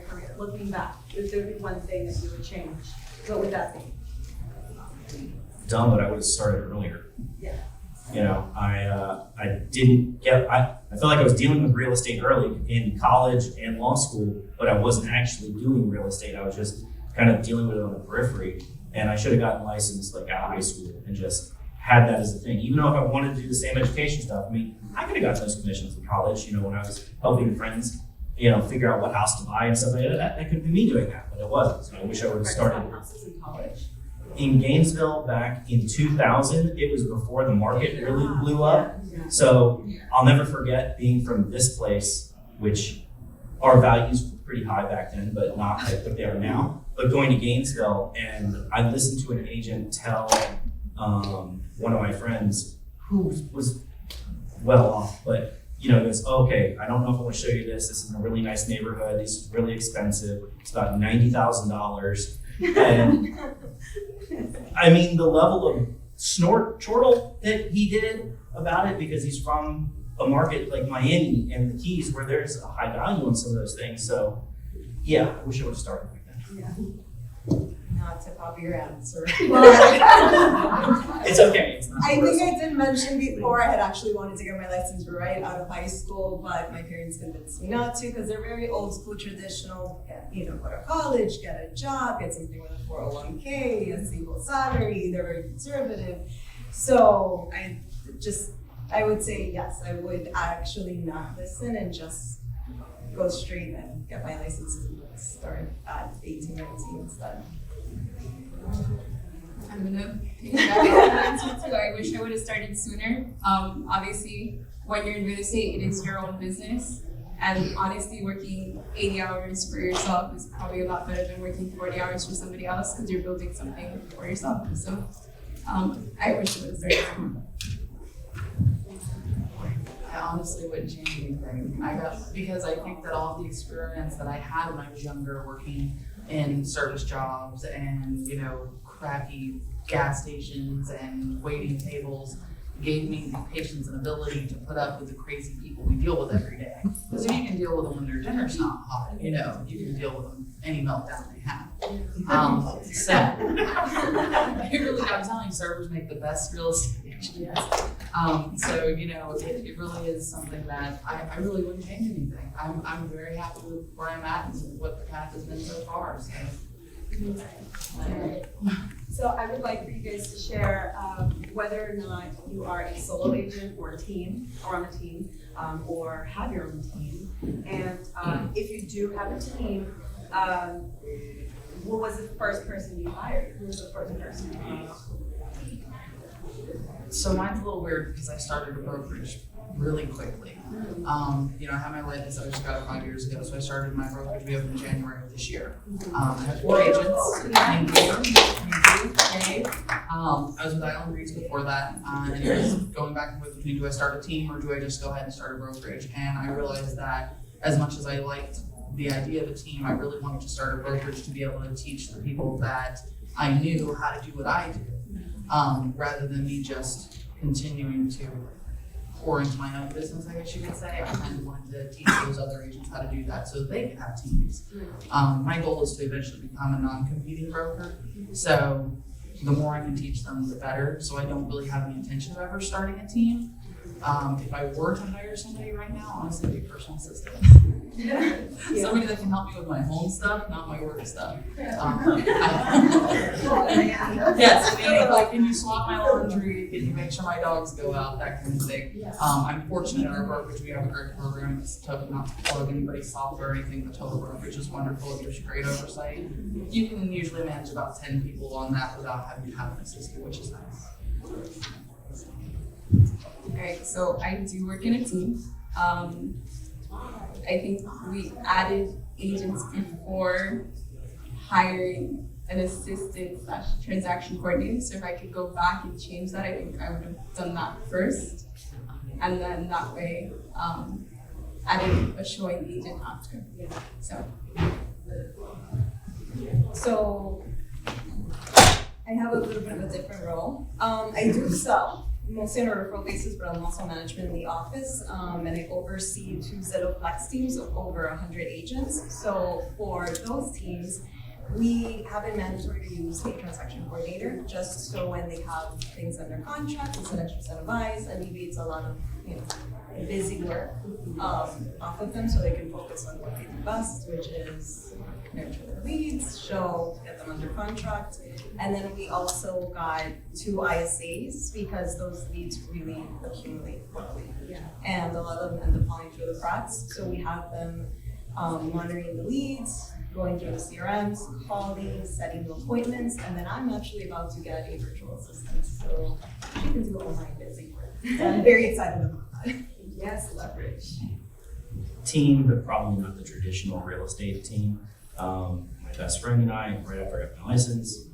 entire career, looking back, if there would be one thing that you would change, what would that be? Dumb, but I would have started earlier. Yeah. You know, I didn't get, I felt like I was dealing with real estate early in college and law school, but I wasn't actually doing real estate. I was just kind of dealing with it on the periphery. And I should have gotten licensed like out of high school and just had that as a thing. Even though if I wanted to do the same education stuff, I mean, I could have gotten those commissions in college, you know, when I was helping friends, you know, figure out what house to buy and stuff like that. That could have been me doing that, but it wasn't. So I wish I would have started. Houses in college? In Gainesville back in 2000, it was before the market really blew up. So I'll never forget being from this place, which our values were pretty high back then, but not like what they are now. But going to Gainesville, and I listened to an agent tell one of my friends who was well off, but you know, goes, okay, I don't know if I want to show you this. This is in a really nice neighborhood. This is really expensive. It's about $90,000. And I mean, the level of chortle that he did about it, because he's from a market like Miami and the Keys where there's a high value on some of those things. So yeah, I wish I would have started like that. Yeah. Not to copy your answer. It's okay. It's not I think I did mention before I had actually wanted to get my license right out of high school, but my parents convinced me not to because they're very old school, traditional. You know, go to college, get a job, get something with a 401k, a stable salary. They're very conservative. So I would say yes, I would actually not listen and just go straight and get my license and start at 18, 19 instead. I'm gonna piggyback on that answer too. I wish I would have started sooner. Obviously, when you're in real estate, it is your own business. And honestly, working 80 hours for yourself is probably a lot better than working 40 hours for somebody else because you're building something for yourself. So I wish I would have started sooner. I honestly wouldn't change anything. Because I think that all the experience that I had when I was younger, working in service jobs and, you know, crappy gas stations and waiting tables, gave me the patience and ability to put up with the crazy people we deal with every day. Because if you can deal with them when their dinner's not hot, you know, you can deal with them any meltdown they have. So it really, I'm telling you, servers make the best real estate agents. So, you know, it really is something that I really wouldn't change anything. I'm very happy with where I'm at and what the path has been so far. So I would like for you guys to share whether or not you are a solo agent or a team, or on a team, or have your own team. And if you do have a team, who was the first person you hired? Who was the first person you hired? So mine's a little weird because I started a brokerage really quickly. You know, I had my license, I just got it 5 years ago, so I started my brokerage. We opened in January of this year. I have 4 agents. Thank you. I was with Island Reeds before that, and it was going back and forth between do I start a team or do I just go ahead and start a brokerage? And I realized that as much as I liked the idea of a team, I really wanted to start a brokerage to be able to teach the people that I knew how to do what I did, rather than me just continuing to pour into my own business, I guess you could say. I kind of wanted to teach those other agents how to do that so they could have teams. My goal is to eventually become a non-competing broker. So the more I can teach them, the better. So I don't really have any intention of ever starting a team. If I were to hire somebody right now, honestly, it'd be a personal assistant. Somebody that can help me with my home stuff, not my work stuff. Yes, like, can you swap my laundry? Can you make sure my dogs go out? That kind of thing. I'm fortunate in our brokerage, we have a great program. It's totally not to plug anybody's software or anything, but Total Brokerage is wonderful. It gives you great oversight. You can usually manage about 10 people on that without having to have an assistant, which is nice. Alright, so I do work in a team. I think we added agents before hiring an assistant / transaction coordinator. So if I could go back and change that, I think I would have done that first. And then that way, added a showing agent after. So I have a little bit of a different role. I do sell. mostly on a referral basis, but I'm also management in the office, and I oversee 2 Zillow Flex teams of over 100 agents. So for those teams, we have it mandatory to use a transaction coordinator, just so when they have things under contract, it's an extra set of eyes, alleviates a lot of, busy work off of them, so they can focus on what they do best, which is nurture their leads, get them under contract. And then we also got 2 ISAs because those leads really accumulate quickly. Yeah. And a lot of them end up falling through the cracks, so we have them monitoring the leads, going through the CRMs, calling, setting the appointments, and then I'm actually about to get a virtual assistant, so she can do all my busy work. So I'm very excited about that. Yes, leverage. Team, but probably not the traditional real estate team. My best friend and I, right after I got my license,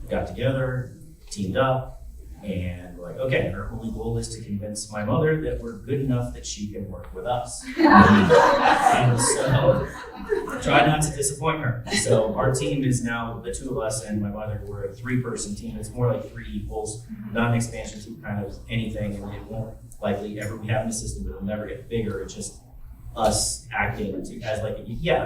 got together, teamed up, and we're like, okay, our only goal is to convince my mother that we're good enough that she can work with us. And so, try not to disappoint her. So our team is now the 2 of us and my mother. We're a 3-person team. It's more like 3 equals, not an expansion team, kind of anything, and it won't likely ever, we have an assistant, but it'll never get bigger. It's just us acting as like,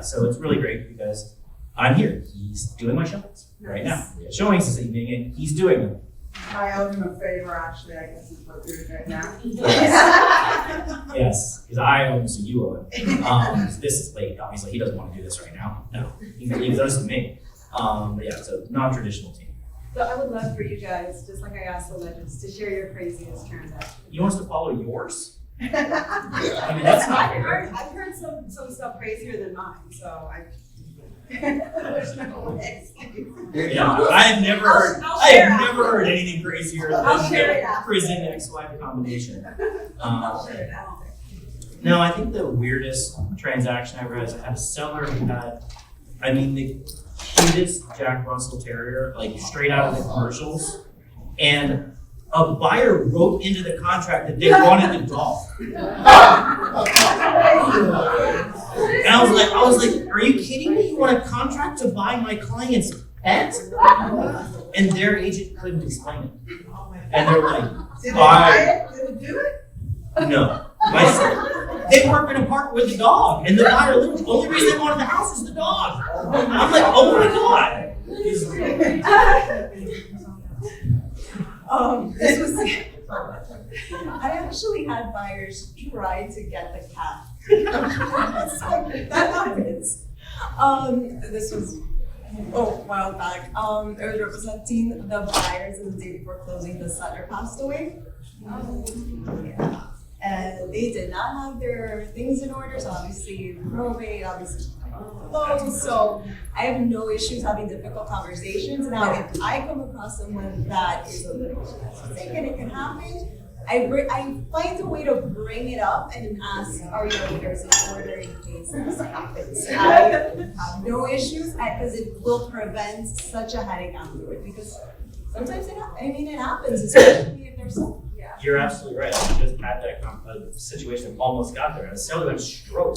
so it's really great because I'm here. He's doing my showings right now. We have showings this evening and he's doing them. I owe him a favor, actually, I guess is what you're doing now. Yes, because I owe him, so you owe him. This is late, obviously. He doesn't want to do this right now. No, he can leave those to me. But yeah, so non-traditional team. So I would love for you guys, just like I asked the legends, to share your craziest transaction. You want us to follow yours? I mean, that's not fair. I've heard some stuff crazier than mine, so I. Yeah, I've never heard. I'll I share have after. never heard anything crazier I'll than share it the after. prison ex-wife combination. I'll share it after. No, I think the weirdest transaction I ever had is I had a seller who had, I mean, the cutest Jack Russell Terrier, like straight out of the commercials, and a buyer wrote into the contract that they wanted the dog. And I was like, are you kidding me? You want a contract to buy my client's pet? And their agent couldn't explain it. And they're like, Did they buy it? Did it do it? no. They weren't gonna part with the dog. And the buyer, the only reason they wanted the house is the dog. I'm like, oh my God. This was, I actually had buyers try to get the cat. So that happens. This was a while back. I was representing the buyers, and the day before closing, the seller passed away. Yeah. And they did not have their things in order, so obviously probate, obviously closed. So I have no issues having difficult conversations. Now, if I come across someone that is a little sick and it can happen, I find a way to bring it up and ask, are you aware there's an order in case this happens? I have no issues because it will prevent such a headache afterward. Because sometimes it happens, especially if there's some. You're absolutely right. I just had that situation that almost got there. A seller went stroke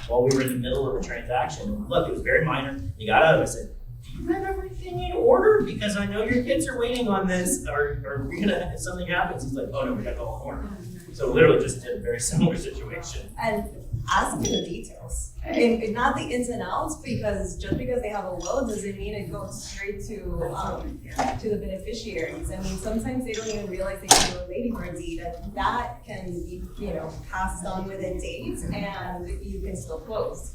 while we were in the middle of a transaction. Look, it was very minor. He got out of it. I said, do you have everything in order? Because I know your kids are waiting on this. Or we're gonna, if something happens, he's like, oh no, we got the whole corner. So literally just did a very similar situation. And ask me the details. And not the ins and outs, because just because they have a will doesn't mean it goes straight to the beneficiaries. I mean, sometimes they don't even realize they can do a ladybird deed, and that can be, passed on within days, and you can still close.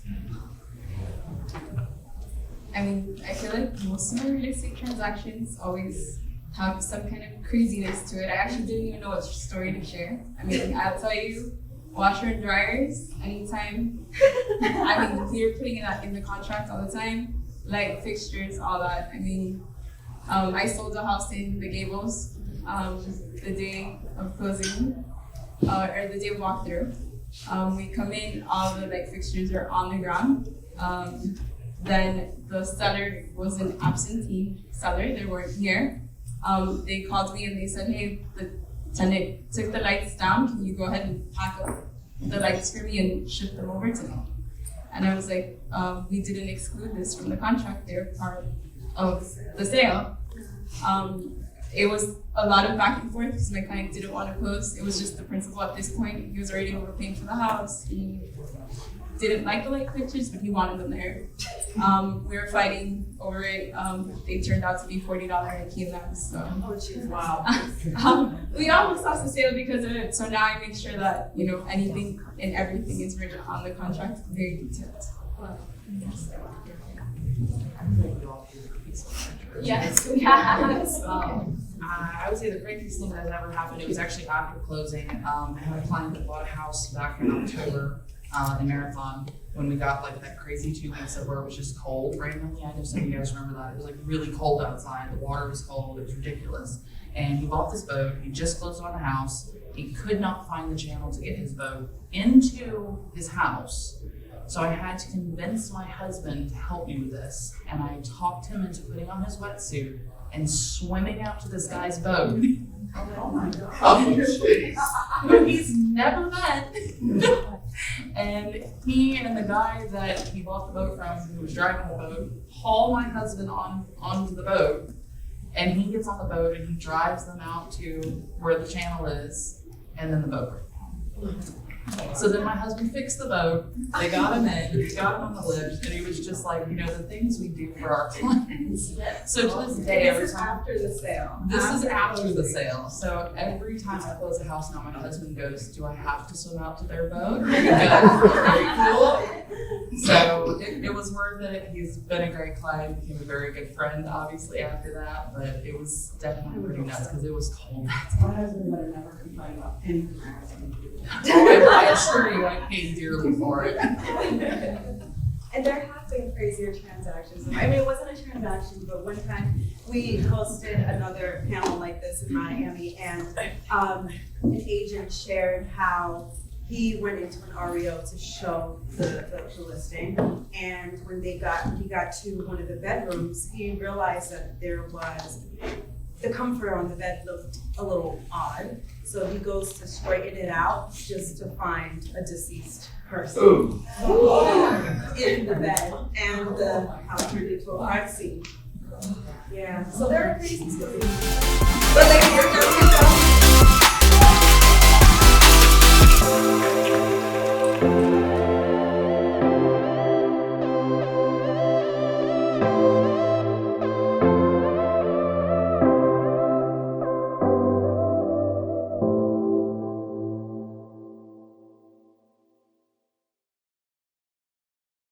I mean, I feel like most of my real estate transactions always have some kind of craziness to it. I actually didn't even know what story to share. I mean, I'll tell you, washer and dryers, anytime. I mean, we're putting it in the contract all the time. Light fixtures, all that. I mean, I sold a house in the Gables the day of closing, or the day of walkthrough. We come in, all the light fixtures are on the ground. Then the seller was an absentee seller, they weren't here. They called me and they said, hey, the tenant took the lights down, can you go ahead and pack up the lights for me and ship them over to me? And I was like, we didn't exclude this from the contract, they're part of the sale. it was a lot of back and forth because my client didn't want to close. It was just the principal at this point. He was already overpaying for the house. He didn't like the light pictures, but he wanted them there. We were fighting over it. They turned out to be $40 IKEA lamps. So Wow. we almost lost the sale because of it. So now I make sure that anything and everything is written on the contract, very detailed. Yes, yes. I would say the craziest thing that has ever happened, it was actually after closing. I had a client that bought a house back in October in Marathon when we got like that crazy 2 weeks of where it was just cold randomly. I know some of you guys remember that. It was like really cold outside. The water was cold. It was ridiculous. And he bought this boat. He just closed on a house. He could not find the channel to get his boat into his house. So I had to convince my husband to help me with this. And I talked him into putting on his wetsuit and swimming out to this guy's boat. Oh my God. Who he's never met. And he and the guy that he bought the boat from, who was driving the boat, haul my husband onto the boat. And he gets on the boat and he drives them out to where the channel is, and then the boat broke down. So then my husband fixed the boat, they got him in, we got him on the lift, and he was just like, the things we do for our clients. So to this day, every This is time. after the sale. This is after the sale. So every time I close a house now, my husband goes, do I have to swim out to their boat? Because very cool. So it was worth it. He's been a great client, became a very good friend, obviously, after that. But it was definitely pretty nuts because it was cold that day. My husband would have never complained about anything. I assure you, I paid dearly for it. And there have been crazier transactions. I mean, it wasn't a transaction, but one time we hosted another panel like this in Miami, and an agent shared how he went into an REO to show the listing, and when he got to one of the bedrooms, he realized that there was the comforter on the bed looked a little odd, so he goes to straighten it out just to find a deceased person in the bed, and the house turned into a crime scene. Yeah, so there are crazy stories. But like, you're